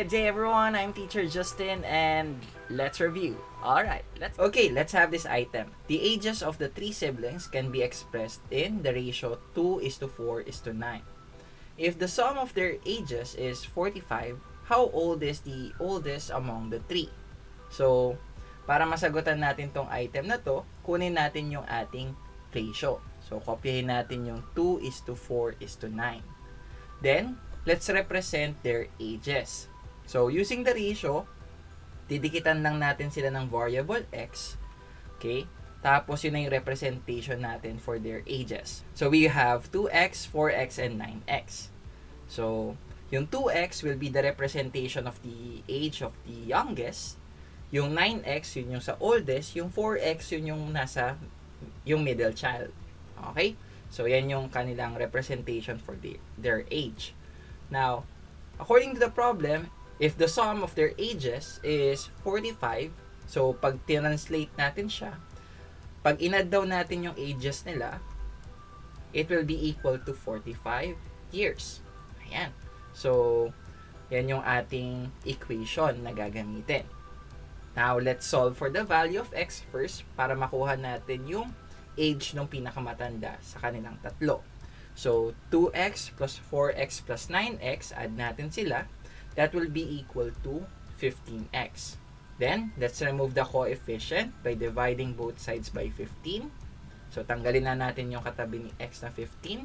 Good day everyone, I'm Teacher Justin and let's review. Alright, let's have this item. The ages of the three siblings can be expressed in the ratio 2:4:9. If the sum of their ages is 45, how old is the oldest among the three? So, para masagutan natin tong item na to, kunin natin yung ating ratio. So, kopyahin natin yung 2:4:9. Then, let's represent their ages. So, using the ratio, didikitan lang natin sila ng variable x. Okay? Tapos, yun na yung representation natin for their ages. So, we have 2x, 4x, and 9x. So, yung 2x will be the representation of the age of the youngest. Yung 9x, yun yung sa oldest. Yung 4x, yun yung nasa yung middle child. Okay? So, yan yung kanilang representation for their age. Now, according to the problem, if the sum of their ages is 45, so pag translate natin siya, pag in-add daw natin yung ages nila, it will be equal to 45 years. Ayan. So, yan yung ating equation na gagamitin. Now, let's solve for the value of x first para makuha natin yung age ng pinakamatanda sa kanilang tatlo. So, 2x plus 4x plus 9x, add natin sila. That will be equal to 15x. Then, let's remove the coefficient by dividing both sides by 15. So, tanggalin na natin yung katabi ni x na 15.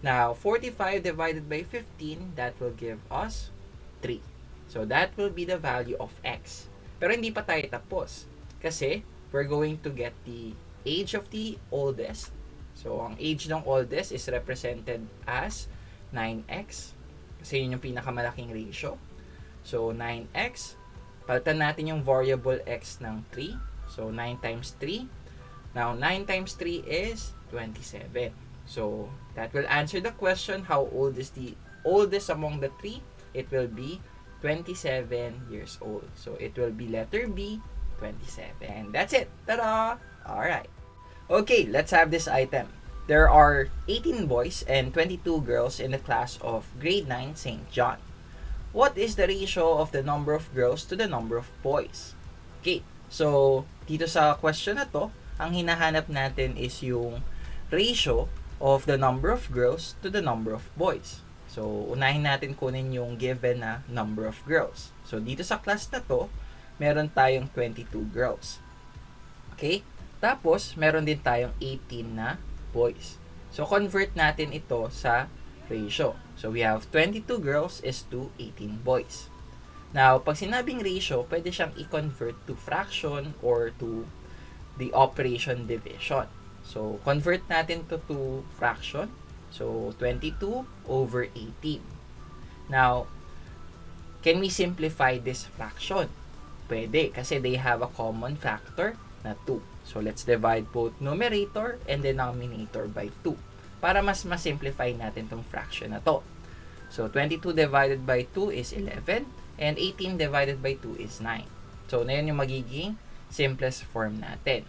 Now, 45 divided by 15, that will give us 3. So, that will be the value of x. Pero hindi pa tayo tapos. Kasi, we're going to get the age of the oldest. So, ang age ng oldest is represented as 9x. Kasi yun yung pinakamalaking ratio. So, 9x. Palitan natin yung variable x ng 3. So, 9 times 3. Now, 9 times 3 is 27. So, that will answer the question, how old is the oldest among the three? It will be 27 years old. So, it will be letter B, 27. And that's it. Ta-da! Alright. Okay, let's have this item. There are 18 boys and 22 girls in the class of grade 9 St. John. What is the ratio of the number of girls to the number of boys? Okay, so dito sa question na to, ang hinahanap natin is yung ratio of the number of girls to the number of boys. So, unahin natin kunin yung given na number of girls. So, dito sa class na to, meron tayong 22 girls. Okay? Tapos, meron din tayong 18 na boys. So, convert natin ito sa ratio. So, we have 22 girls is to 18 boys. Now, pag sinabing ratio, pwede siyang i-convert to fraction or to the operation division. So, convert natin to fraction. So, 22 over 18. Now, can we simplify this fraction? Pwede, kasi they have a common factor na 2. So, let's divide both numerator and denominator by 2 para mas ma-simplify natin tong fraction na to. So, 22 divided by 2 is 11 and 18 divided by 2 is 9. So, na yun yung magiging simplest form natin.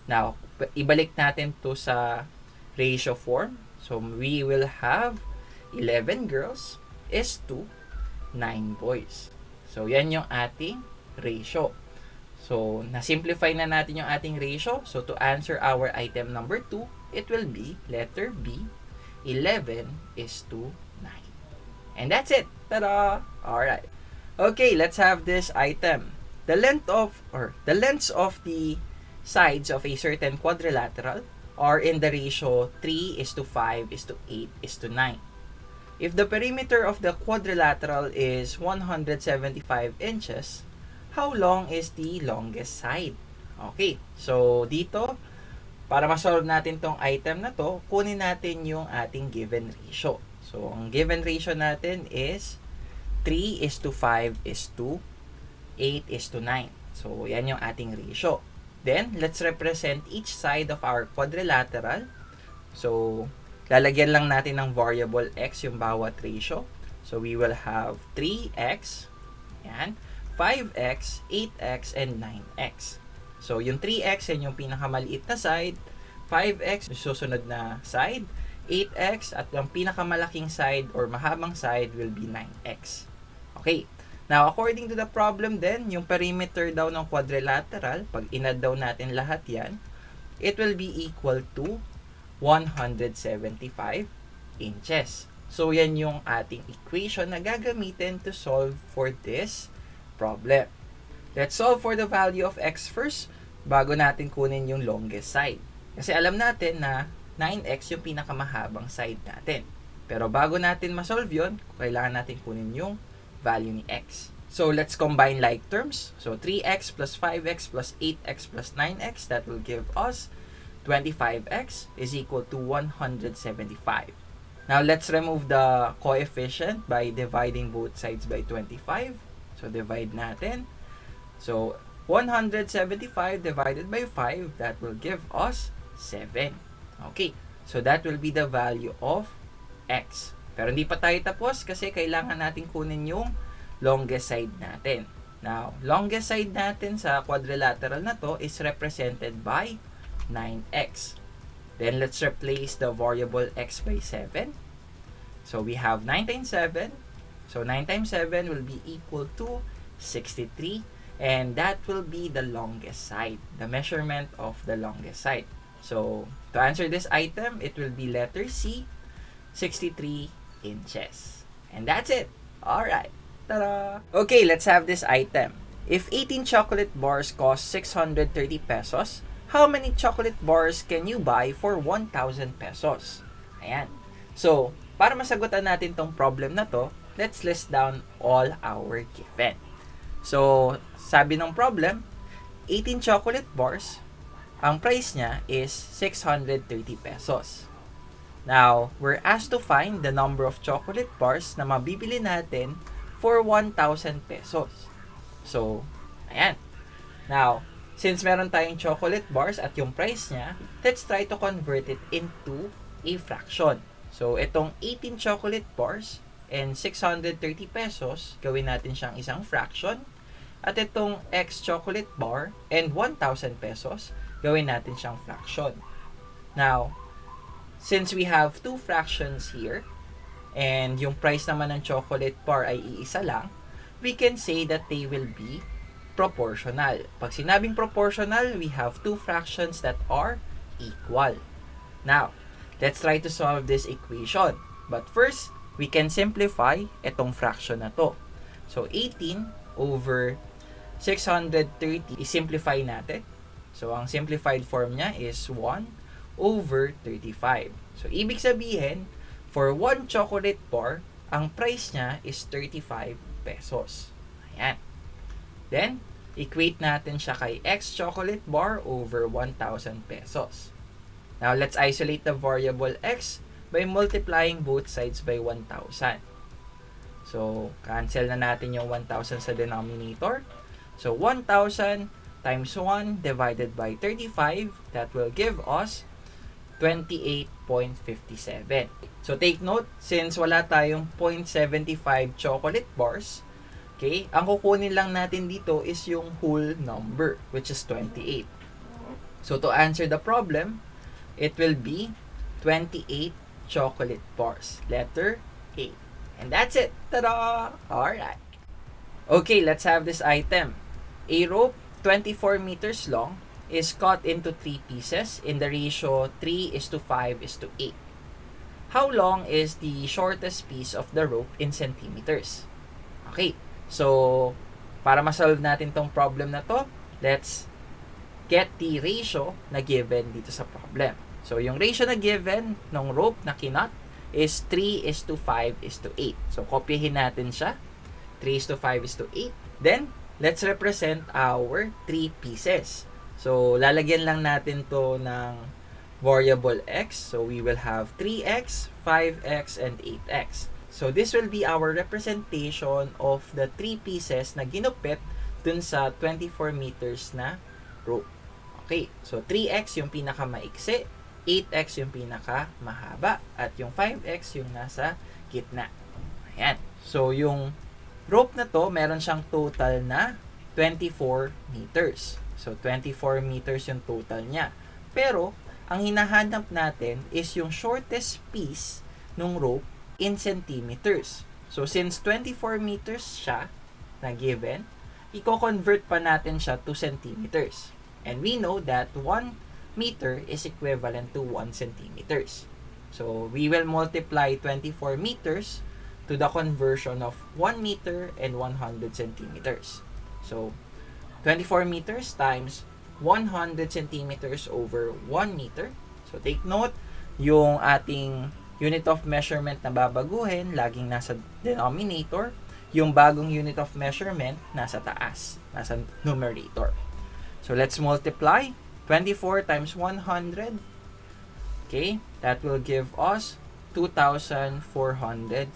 Now, ibalik natin to sa ratio form. So, we will have 11 girls is to 9 boys. So, yan yung ating ratio. So, na-simplify na natin yung ating ratio. So, to answer our item number 2, it will be letter B, 11 is to 9. And that's it. Ta-da! Alright. Okay, let's have this item. The lengths of the sides of a certain quadrilateral are in the ratio 3 is to 5 is to 8 is to 9. If the perimeter of the quadrilateral is 175 inches, how long is the longest side? Okay, so dito, para ma-solve natin tong item na to, kunin natin yung ating given ratio. So, ang given ratio natin is 3 is to 5 is to 8 is to 9. So, yan yung ating ratio. Then, let's represent each side of our quadrilateral. So, lalagyan lang natin ng variable x yung bawat ratio. So, we will have 3x, yan, 5x, 8x, and 9x. So, yung 3x yan yung pinakamaliit na side, 5x yung susunod na side, 8x, at yung pinakamalaking side or mahabang side will be 9x. Okay, Now, according to the problem then, yung perimeter daw ng quadrilateral, pag inad daw natin lahat yan, it will be equal to 175 inches. So, yan yung ating equation na gagamitin to solve for this problem. Let's solve for the value of x first bago natin kunin yung longest side. Kasi alam natin na 9x yung pinakamahabang side natin. Pero bago natin masolve yun, kailangan natin kunin yung value ni x. So, let's combine like terms. So, 3x plus 5x plus 8x plus 9x, that will give us 25x is equal to 175. Now, let's remove the coefficient by dividing both sides by 25. So, divide natin. So, 175 divided by 5, that will give us 7. Okay. So, that will be the value of x. Pero hindi pa tayo tapos kasi kailangan natin kunin yung longest side natin. Now, longest side natin sa quadrilateral na to is represented by 9x. Then, let's replace the variable x by 7. So, we have 9 times 7. So, 9 times 7 will be equal to 63. And that will be the longest side. The measurement of the longest side. So, to answer this item, it will be letter C, 63 inches. And that's it. Alright. Ta-da! Okay, let's have this item. If 18 chocolate bars cost 630 pesos, how many chocolate bars can you buy for 1,000 pesos? Ayan. So, para masagutan natin tong problem na to, let's list down all our given. So, sabi ng problem, 18 chocolate bars, ang price niya is 630 pesos. Now, we're asked to find the number of chocolate bars na mabibili natin for 1,000 pesos. So, ayan. Now, since meron tayong chocolate bars at yung price niya, let's try to convert it into a fraction. So, itong 18 chocolate bars and 630 pesos, gawin natin siyang isang fraction. At itong X chocolate bar and 1,000 pesos, gawin natin siyang fraction. Now, since we have two fractions here, and yung price naman ng chocolate bar ay iisa lang, we can say that they will be proportional. Pag sinabing proportional, we have two fractions that are equal. Now, let's try to solve this equation. But first, we can simplify itong fraction na to. So, 18 over 630, i-simplify natin. So, ang simplified form niya is 1 over 35. So, ibig sabihin, for 1 chocolate bar, ang price niya is 35 pesos. Ayan. Then, equate natin siya kay X chocolate bar over 1,000 pesos. Now, let's isolate the variable X by multiplying both sides by 1,000. So, cancel na natin yung 1,000 sa denominator. So, 1,000 times 1 divided by 35, that will give us 28.57. So, take note, since wala tayong 0.75 chocolate bars, okay, ang kukunin lang natin dito is yung whole number, which is 28. So, to answer the problem, it will be 28 chocolate bars. Letter A. And that's it. Ta-da! Alright. Okay, let's have this item. A rope 24 meters long is cut into 3 pieces in the ratio 3:5:8. How long is the shortest piece of the rope in centimeters? Okay, so para masolve natin tong problem na to, let's get the ratio na given dito sa problem. So yung ratio na given ng rope na kinut is 3:5:8. So kopyahin natin siya, 3:5:8. Then, let's represent our 3 pieces. So, lalagyan lang natin to ng variable x. So, we will have 3x, 5x, and 8x. So, this will be our representation of the 3 pieces na ginupit dun sa 24 meters na rope. Okay, so 3x yung pinaka-maiksi, 8x yung pinaka-mahaba, at yung 5x yung nasa gitna. Ayan. So, yung rope na to, meron siyang total na 24 meters. So, 24 meters yung total niya. Pero, ang hinahanap natin is yung shortest piece ng rope in centimeters. So, since 24 meters siya, na given, i-convert pa natin siya to centimeters. And we know that 1 meter is equivalent to 1 centimeters. So, we will multiply 24 meters to the conversion of 1 meter and 100 centimeters. So, 24 meters times 100 centimeters over 1 meter. So, take note, yung ating unit of measurement na babaguhin, laging nasa denominator. Yung bagong unit of measurement, nasa taas, nasa numerator. So, let's multiply 24 times 100. Okay, that will give us 2,400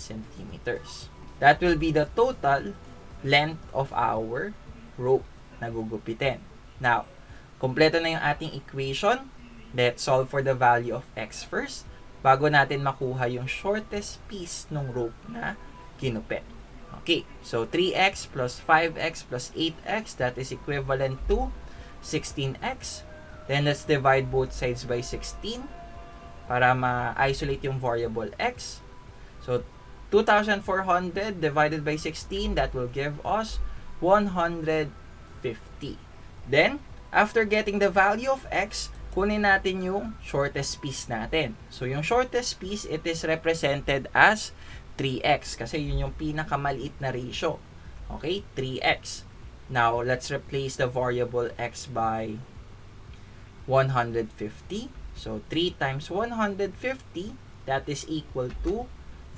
centimeters. That will be the total length of our rope na gugupitin. Now, kompleto na yung ating equation. Let's solve for the value of x first bago natin makuha yung shortest piece ng rope na kinupit. Okay, so 3x plus 5x plus 8x, that is equivalent to 16x. Then let's divide both sides by 16 para ma-isolate yung variable x. So 2,400 divided by 16, that will give us 150. Then, after getting the value of x, kunin natin yung shortest piece natin. So, yung shortest piece, it is represented as 3x kasi yun yung pinakamaliit na ratio. Okay, 3x. Now, let's replace the variable x by 150. So, 3 times 150, that is equal to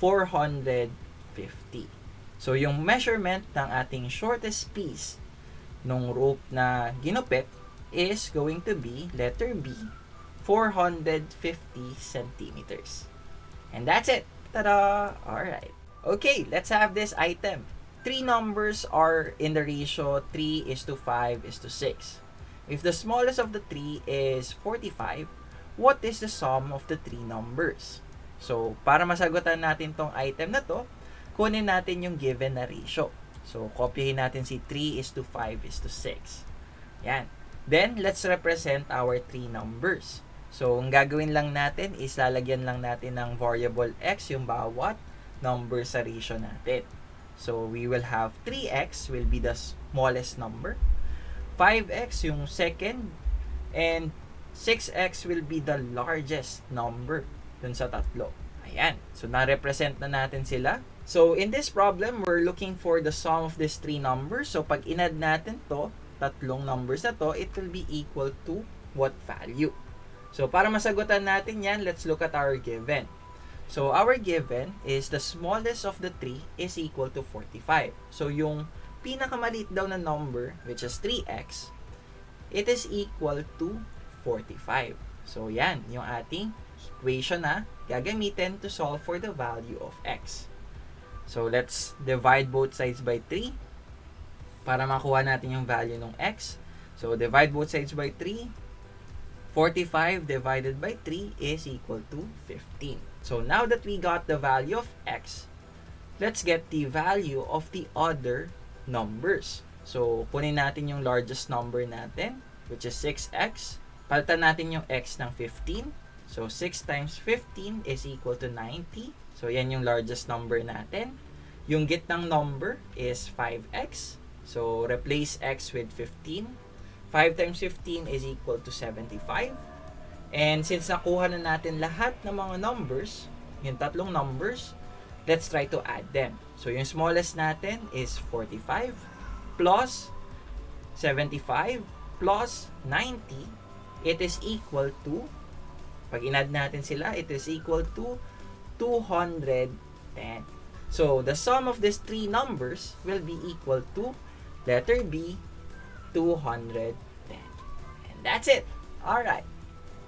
450. So, yung measurement ng ating shortest piece nung rope na ginupit is going to be, letter B, 450 centimeters. And that's it. Ta-da! Alright. Okay, let's have this item. 3 numbers are in the ratio 3:5:6. If the smallest of the 3 is 45, what is the sum of the 3 numbers? So, para masagutan natin tong item na to, kunin natin yung given na ratio. So, kopyahin natin si 3:5:6. Yan. Then, let's represent our 3 numbers. So, ang gagawin lang natin is lalagyan lang natin ng variable x yung bawat number sa ratio natin. So, we will have 3x will be the smallest number, 5x yung second, and 6x will be the largest number dun sa tatlo. Ayan. So, na-represent na natin sila. So, in this problem, we're looking for the sum of these 3 numbers. So, pag inad natin to, tatlong numbers na to, it will be equal to what value? So, para masagutan natin yan, let's look at our given. So, our given is the smallest of the 3 is equal to 45. So, yung pinakamaliit daw na number, which is 3x, it is equal to 45. So, yan, yung ating equation na gagamitin to solve for the value of x. So, let's divide both sides by 3 para makuha natin yung value ng x. So, divide both sides by 3. 45 divided by 3 is equal to 15. So, now that we got the value of x, let's get the value of the other numbers. So, kunin natin yung largest number natin, which is 6x. Palitan natin yung x ng 15. So, 6 times 15 is equal to 90. So, yan yung largest number natin. Yung gitnang number is 5x. So, replace x with 15. 5 times 15 is equal to 75. And since nakuha na natin lahat ng mga numbers, yung tatlong numbers, let's try to add them. So, yung smallest natin is 45 plus 75 plus 90. It is equal to, pag inad natin sila, it is equal to 210. So, the sum of these 3 numbers will be equal to letter B, 210. And that's it. Alright.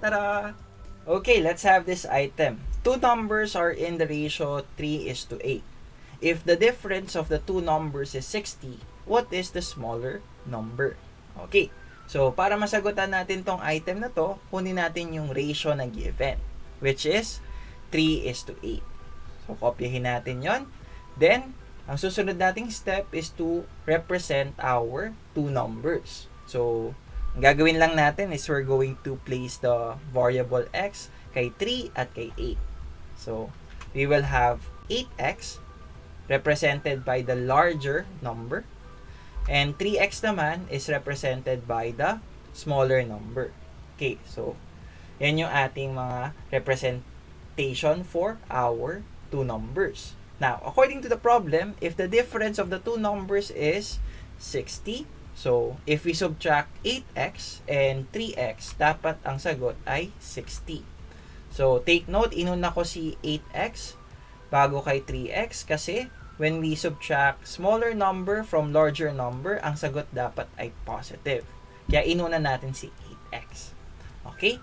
Ta-da! Okay, let's have this item. 2 numbers are in the ratio 3:8. If the difference of the 2 numbers is 60, what is the smaller number? Okay. So, para masagutan natin tong item na to, kunin natin yung ratio na given, which is 3:8. So, kopyahin natin yon. Then, ang susunod nating step is to represent our 2 numbers. So, ang gagawin lang natin is we're going to place the variable x kay 3 at kay 8. So, we will have 8x represented by the larger number. And 3x naman is represented by the smaller number. Okay, so yan yung ating mga representation for our two numbers. Now, according to the problem, if the difference of the two numbers is 60, so if we subtract 8x and 3x, dapat ang sagot ay 60. So, take note, inuna ko si 8x bago kay 3x kasi when we subtract smaller number from larger number, ang sagot dapat ay positive. Kaya inuna natin si 8x. Okay?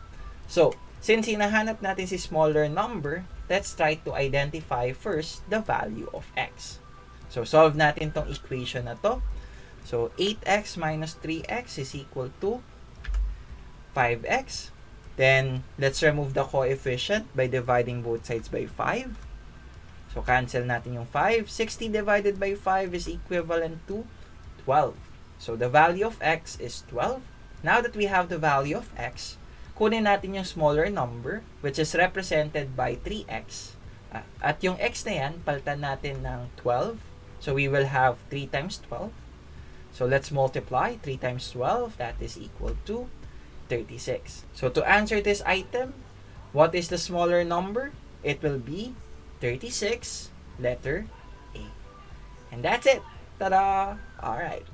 So, since hinahanap natin si smaller number, let's try to identify first the value of x. So, solve natin tong equation na to. So, 8x minus 3x is equal to 5x. Then, let's remove the coefficient by dividing both sides by 5. So, cancel natin yung 5. 60 divided by 5 is equivalent to 12. So, the value of x is 12. Now that we have the value of x, kunin natin yung smaller number, which is represented by 3x. At yung x na yan, palitan natin ng 12. So, we will have 3 times 12. So, let's multiply 3 times 12. That is equal to 36. So, to answer this item, what is the smaller number? It will be 36, letter A. And that's it. Ta-da! Alright.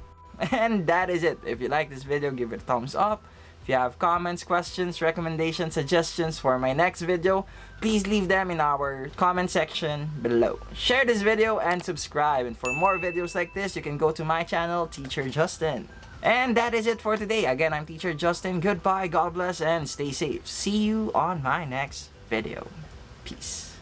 And that is it. If you like this video, give it a thumbs up. If you have comments, questions, recommendations, suggestions for my next video, please leave them in our comment section below. Share this video and subscribe. And for more videos like this, you can go to my channel, Teacher Justin. And that is it for today. Again, I'm Teacher Justin. Goodbye, God bless, and stay safe. See you on my next video. Peace.